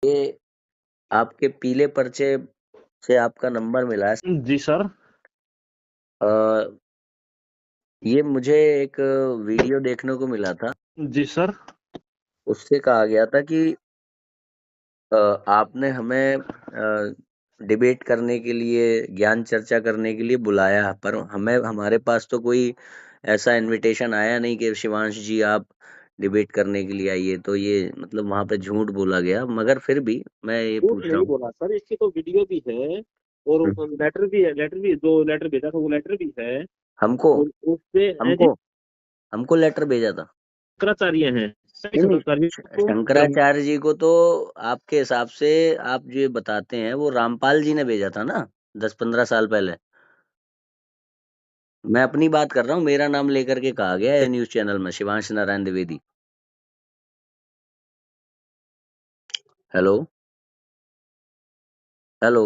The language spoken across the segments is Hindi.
ये आपके पीले पर्चे से आपका नंबर मिला है। जी सर। अ, ये मुझे एक वीडियो देखने को मिला था। जी सर। उससे कहा गया था कि आपने हमें डिबेट करने के लिए, ज्ञान चर्चा करने के लिए बुलाया, पर हमें हमारे पास तो कोई ऐसा इनविटेशन आया नहीं कि शिवांश जी आप डिबेट करने के लिए आइए। तो ये मतलब वहाँ पे झूठ बोला गया, मगर फिर भी मैं ये झूठ पूछ रहा नहीं हूँ। बोला सर, इसकी तो वीडियो भी है और हम्म, लेटर भी है। लेटर भी, जो लेटर भेजा था वो लेटर भी है। हमको और उससे है जी, हमको हमको लेटर भेजा था। शंकराचार्य हैं, सभी नहीं नहीं, शंकराचार्य को धर्म। शंकराचार्य जी को तो आपके हिसाब से आप जो ये बताते हैं वो रामपाल जी ने भेजा था ना, 10-15 साल पहले। मैं अपनी बात कर रहा हूँ, मेरा नाम लेकर के कहा गया है न्यूज चैनल में, शिवांश नारायण द्विवेदी। हेलो। हेलो।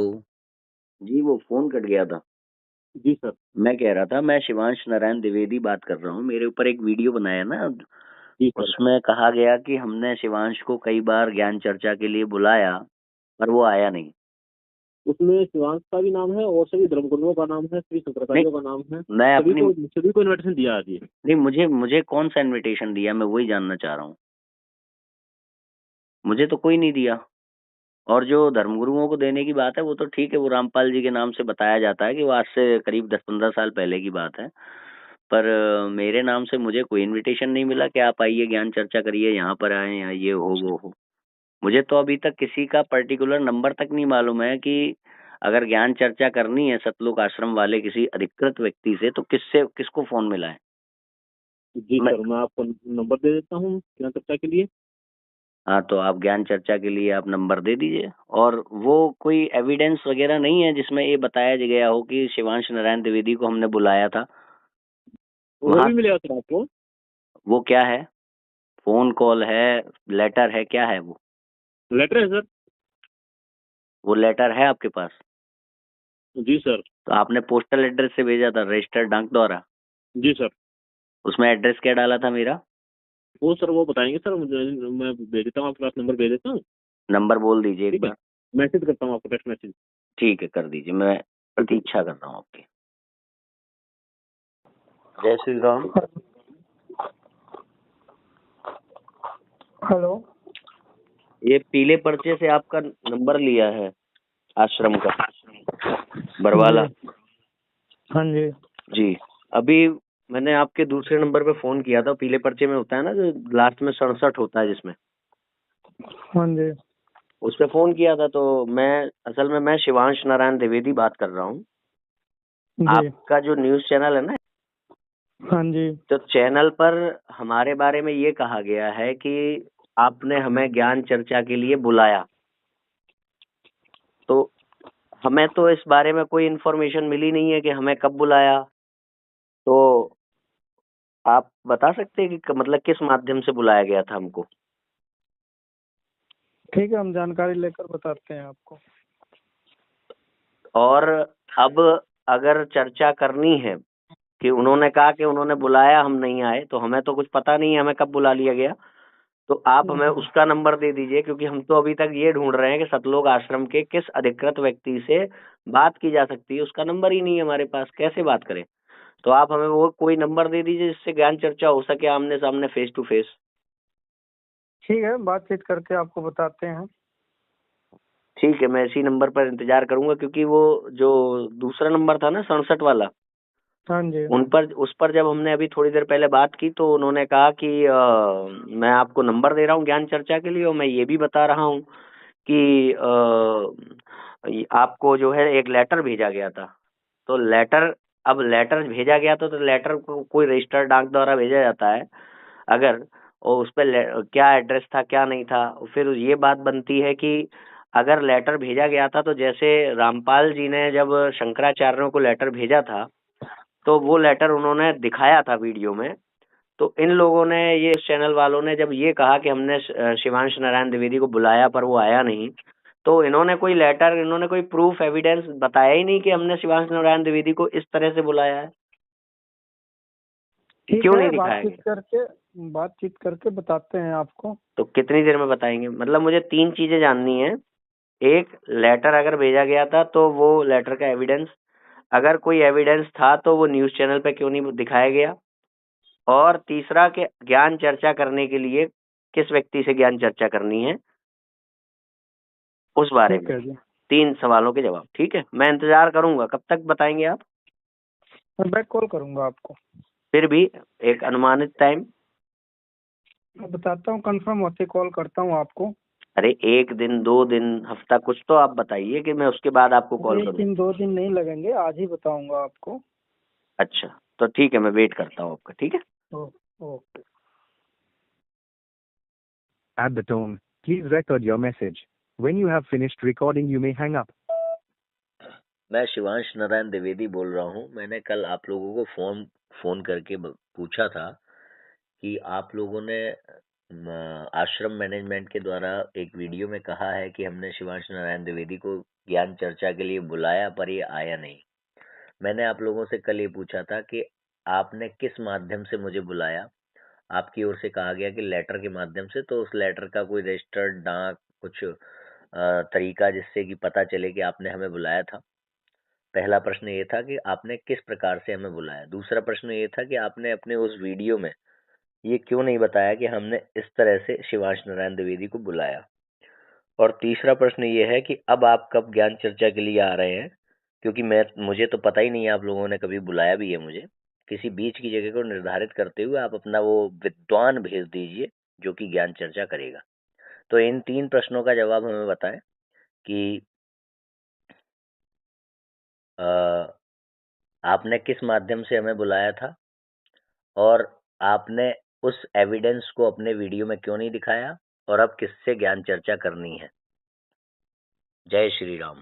जी वो फोन कट गया था। जी सर। मैं कह रहा था, मैं शिवांश नारायण द्विवेदी बात कर रहा हूँ। मेरे ऊपर एक वीडियो बनाया ना, जी सर। उसमें कहा गया कि हमने शिवांश को कई बार ज्ञान चर्चा के लिए बुलाया, पर वो आया नहीं। उसमें शिवांश का भी नाम है और सभी धर्मगुरुओं का नाम है, सभी नहीं, शंकराचार्यों का नाम है। मैं सभी अपनी को सभी को इन्विटेशन दिया आज ये। नहीं, मुझे मुझे कौन सा इनविटेशन दिया, मैं वही जानना चाह रहा हूँ। मुझे तो कोई नहीं दिया। और जो धर्मगुरुओं को देने की बात है वो तो ठीक है, वो रामपाल जी के नाम से बताया जाता है कि वो आज से करीब 10-15 साल पहले की बात है। पर मेरे नाम से मुझे कोई इनविटेशन नहीं मिला कि आप आइए ज्ञान चर्चा करिए, यहाँ पर आए, यहाँ ये हो वो हो। मुझे तो अभी तक किसी का पर्टिकुलर नंबर तक नहीं मालूम है कि अगर ज्ञान चर्चा करनी है सतलोक आश्रम वाले किसी अधिकृत व्यक्ति से, तो किसको फोन मिला है। जी मैं सर, मैं आपको नंबर दे देता हूँ ज्ञान चर्चा के लिए। हाँ, तो आप ज्ञान चर्चा के लिए आप नंबर दे दीजिए। और वो कोई एविडेंस वगैरह नहीं है जिसमें ये बताया गया हो कि शिवांश नारायण द्विवेदी को हमने बुलाया था वो वहां। भी मिलेगा सर आपको। वो क्या है, फोन कॉल है, लेटर है, क्या है वो? लेटर है सर। वो लेटर है आपके पास? जी सर। तो आपने पोस्टल एड्रेस से भेजा था, रजिस्टर्ड डाक द्वारा? जी सर। उसमें एड्रेस क्या डाला था मेरा? वो सर वो बताएंगे सर, मुझे मैं भेज देता हूँ, आपके पास नंबर भेज देता हूँ। नंबर बोल दीजिए एक ठीक है, बार। मैसेज करता हूँ आपको, टेक्स्ट मैसेज। ठीक है, कर दीजिए, मैं ठीक है। प्रतीक्षा कर रहा हूँ आपकी। जय श्री राम। हेलो। ये पीले पर्चे से आपका नंबर लिया है आश्रम का, बरवाला। जी। हाँ जी। जी। अभी मैंने आपके दूसरे नंबर पे फोन किया था, पीले पर्चे में होता है ना जो लास्ट में 67 होता है जिसमें, हाँ जी। उस पे फोन किया था। तो मैं शिवांश नारायण द्विवेदी बात कर रहा हूँ। जी। आपका जो न्यूज चैनल है ना, हाँ जी। तो चैनल पर हमारे बारे में ये कहा गया है कि आपने हमें ज्ञान चर्चा के लिए बुलाया। तो हमें तो इस बारे में कोई इन्फॉर्मेशन मिली नहीं है कि हमें कब बुलाया। तो आप बता सकते हैं कि मतलब किस माध्यम से बुलाया गया था हमको? ठीक है, हम जानकारी लेकर बताते हैं आपको। और अब अगर चर्चा करनी है कि उन्होंने कहा कि उन्होंने बुलाया, हम नहीं आए, तो हमें तो कुछ पता नहीं है हमें कब बुला लिया गया। तो आप हमें जी। उसका नंबर दे दीजिए, क्योंकि हम तो अभी तक ये ढूंढ रहे हैं कि सतलोक आश्रम के किस अधिकृत व्यक्ति से बात की जा सकती है। उसका नंबर ही नहीं है हमारे पास, कैसे बात करें? तो आप हमें वो कोई नंबर दे दीजिए जिससे ज्ञान चर्चा हो सके आमने सामने, फेस टू फेस। ठीक है, बातचीत करके आपको बताते हैं। ठीक है, मैं इसी नंबर पर इंतजार करूंगा, क्योंकि वो जो दूसरा नंबर था ना 67 वाला, हाँ जी। उस पर जब हमने अभी थोड़ी देर पहले बात की तो उन्होंने कहा कि मैं आपको नंबर दे रहा हूँ ज्ञान चर्चा के लिए, और मैं ये भी बता रहा हूँ कि आपको जो है एक लेटर भेजा गया था। तो लेटर, अब लेटर भेजा गया तो लेटर को कोई रजिस्टर्ड डाक द्वारा भेजा जाता है अगर, और उस पर क्या एड्रेस था क्या नहीं था, फिर ये बात बनती है कि अगर लेटर भेजा गया था तो जैसे रामपाल जी ने जब शंकराचार्यों को लेटर भेजा था, तो वो लेटर उन्होंने दिखाया था वीडियो में। तो इन लोगों ने, ये चैनल वालों ने जब ये कहा कि हमने शिवांश नारायण द्विवेदी को बुलाया पर वो आया नहीं, तो इन्होंने कोई लेटर, इन्होंने कोई प्रूफ एविडेंस बताया ही नहीं कि हमने शिवांश नारायण द्विवेदी को इस तरह से बुलाया है। ठीक क्यों है, नहीं दिखाएंगे? बातचीत करके बताते हैं आपको। तो कितनी देर में बताएंगे? मतलब मुझे 3 चीजें जाननी है। एक, लेटर अगर भेजा गया था तो वो लेटर का एविडेंस, अगर कोई एविडेंस था तो वो न्यूज चैनल पे क्यों नहीं दिखाया गया? और तीसरा कि ज्ञान चर्चा करने के लिए किस व्यक्ति से ज्ञान चर्चा करनी है, उस बारे ठीक में। है जी, 3 सवालों के जवाब। ठीक है, मैं इंतजार करूंगा। कब तक बताएंगे आप? मैं बैक कॉल करूंगा आपको। फिर भी एक अनुमानित टाइम। मैं बताता हूँ, कंफर्म होते कॉल करता हूँ आपको। अरे 1 दिन, 2 दिन, हफ्ता, कुछ तो आप बताइए कि मैं उसके बाद आपको कॉल 1 करूं। दिन 2 दिन नहीं लगेंगे, आज ही बताऊंगा आपको। अच्छा, तो ठीक है, मैं वेट करता हूँ आपका। ठीक है। Okay. At the tone, please record your message. When you have finished recording, you may hang up. मैं शिवांश नारायण द्विवेदी बोल रहा हूँ। मैंने कल आप लोगों को फोन करके पूछा था कि आप लोगों ने आश्रम मैनेजमेंट के द्वारा एक वीडियो में कहा है कि हमने शिवांश नारायण द्विवेदी को ज्ञान चर्चा के लिए बुलाया पर ये आया नहीं। मैंने आप लोगों से कल ये पूछा था कि आपने किस माध्यम से मुझे बुलाया। आपकी ओर से कहा गया कि लेटर के माध्यम से, तो उस लेटर का कोई रजिस्टर्ड डाक कुछ तरीका जिससे कि पता चले कि आपने हमें बुलाया था। पहला प्रश्न ये था कि आपने किस प्रकार से हमें बुलाया। दूसरा प्रश्न ये था कि आपने अपने उस वीडियो में ये क्यों नहीं बताया कि हमने इस तरह से शिवांश नारायण द्विवेदी को बुलाया। और तीसरा प्रश्न ये है कि अब आप कब ज्ञान चर्चा के लिए आ रहे हैं, क्योंकि मुझे तो पता ही नहीं है आप लोगों ने कभी बुलाया भी है मुझे। किसी बीच की जगह को निर्धारित करते हुए आप अपना वो विद्वान भेज दीजिए जो कि ज्ञान चर्चा करेगा। तो इन 3 प्रश्नों का जवाब हमें बताएं कि आपने किस माध्यम से हमें बुलाया था और आपने उस एविडेंस को अपने वीडियो में क्यों नहीं दिखाया, और अब किससे ज्ञान चर्चा करनी है। जय श्री राम।